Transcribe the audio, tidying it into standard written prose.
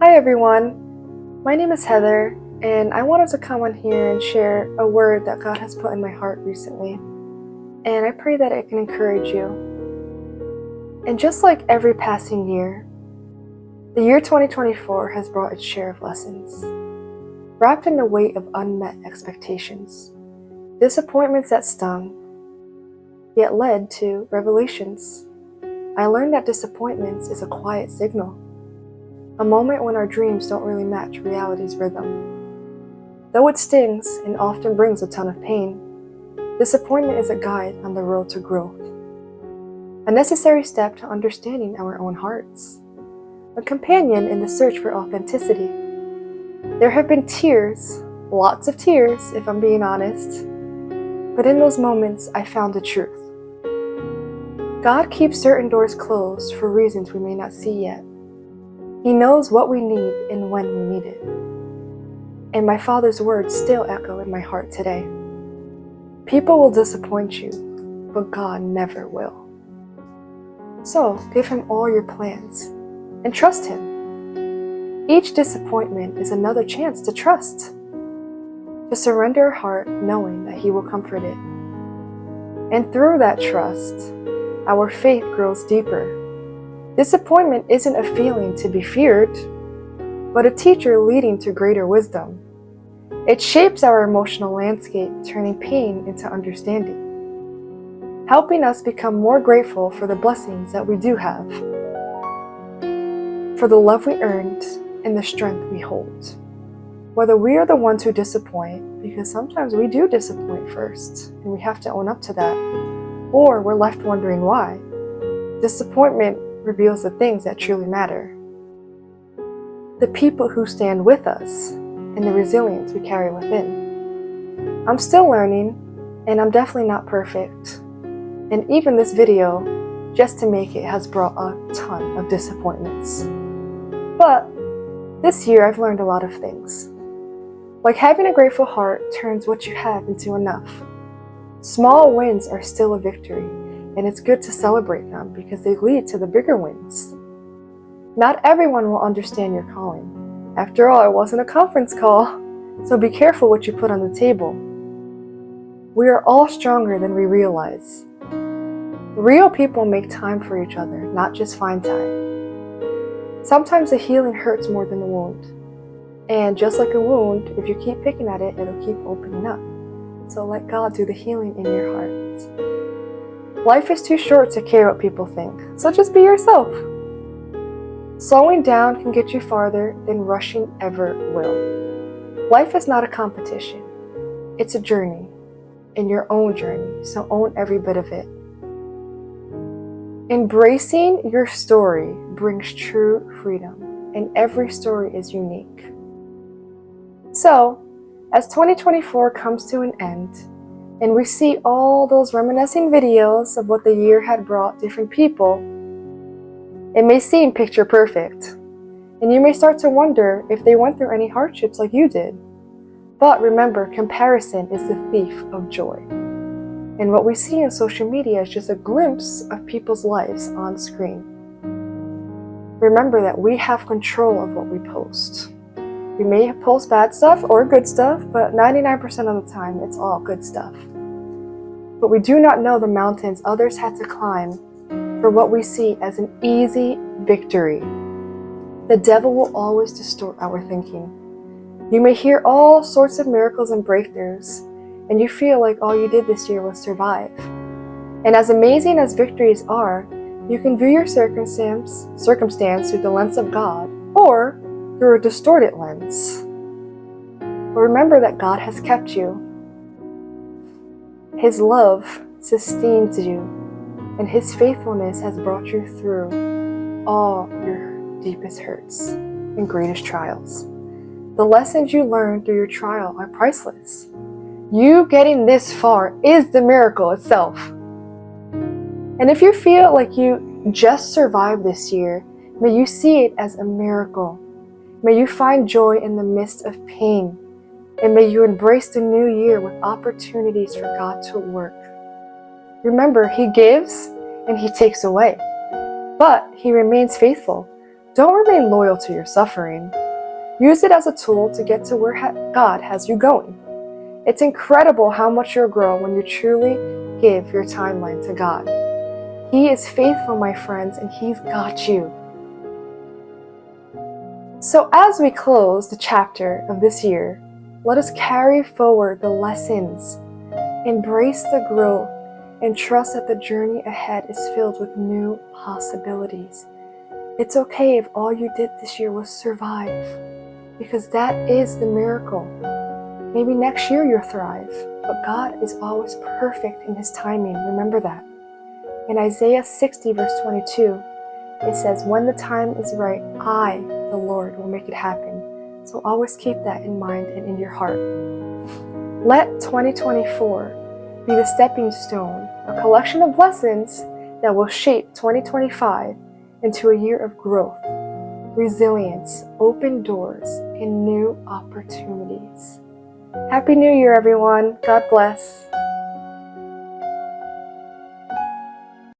Hi everyone, my name is Heather, and I wanted to come on here and share a word that God has put in my heart recently, and I pray that it can encourage you. And just like every passing year, the year 2024 has brought its share of lessons, wrapped in the weight of unmet expectations, disappointments that stung, yet led to revelations. I learned that disappointments is a quiet signal, a moment when our dreams don't really match reality's rhythm. Though it stings and often brings a ton of pain, disappointment is a guide on the road to growth, a necessary step to understanding our own hearts, a companion in the search for authenticity. There have been tears, lots of tears if I'm being honest, but in those moments I found the truth. God keeps certain doors closed for reasons we may not see yet. He knows what we need and when we need it. And my Father's words still echo in my heart today. People will disappoint you, but God never will. So give Him all your plans and trust Him. Each disappointment is another chance to trust, to surrender our heart knowing that He will comfort it. And through that trust, our faith grows deeper. Disappointment isn't a feeling to be feared, but a teacher leading to greater wisdom. It shapes our emotional landscape, turning pain into understanding, helping us become more grateful for the blessings that we do have, for the love we earned and the strength we hold. Whether we are the ones who disappoint, because sometimes we do disappoint first, and we have to own up to that, or we're left wondering why. Disappointment reveals the things that truly matter. The people who stand with us and the resilience we carry within. I'm still learning, and I'm definitely not perfect. And even this video, just to make it, has brought a ton of disappointments. But this year I've learned a lot of things. Like having a grateful heart turns what you have into enough. Small wins are still a victory, and it's good to celebrate them because they lead to the bigger wins. Not everyone will understand your calling. After all, it wasn't a conference call, so be careful what you put on the table. We are all stronger than we realize. Real people make time for each other, not just find time. Sometimes the healing hurts more than the wound. And just like a wound, if you keep picking at it, it'll keep opening up. So let God do the healing in your heart. Life is too short to care what people think, so just be yourself. Slowing down can get you farther than rushing ever will. Life is not a competition. It's a journey, and your own journey, so own every bit of it. Embracing your story brings true freedom, and every story is unique. So, as 2024 comes to an end, and we see all those reminiscing videos of what the year had brought different people, it may seem picture perfect, and you may start to wonder if they went through any hardships like you did. But remember, comparison is the thief of joy. And what we see in social media is just a glimpse of people's lives on screen. Remember that we have control of what we post. We may post bad stuff or good stuff, but 99% of the time, it's all good stuff. But we do not know the mountains others had to climb for what we see as an easy victory. The devil will always distort our thinking. You may hear all sorts of miracles and breakthroughs, and you feel like all you did this year was survive. And as amazing as victories are, you can view your circumstance through the lens of God, or through a distorted lens. But remember that God has kept you. His love sustains you, and His faithfulness has brought you through all your deepest hurts and greatest trials. The lessons you learn through your trial are priceless. You getting this far is the miracle itself. And if you feel like you just survived this year, may you see it as a miracle. May you find joy in the midst of pain, and may you embrace the new year with opportunities for God to work. Remember, He gives and He takes away, but He remains faithful. Don't remain loyal to your suffering. Use it as a tool to get to where God has you going. It's incredible how much you'll grow when you truly give your timeline to God. He is faithful, my friends, and He's got you. So as we close the chapter of this year, let us carry forward the lessons, embrace the growth, and trust that the journey ahead is filled with new possibilities. It's okay if all you did this year was survive, because that is the miracle. Maybe next year you'll thrive, but God is always perfect in His timing. Remember that. In Isaiah 60 verse 22, it says, when the time is right, I, the Lord, will make it happen. So always keep that in mind and in your heart. Let 2024 be the stepping stone, a collection of lessons that will shape 2025 into a year of growth, resilience, open doors, and new opportunities. Happy New Year, everyone. God bless.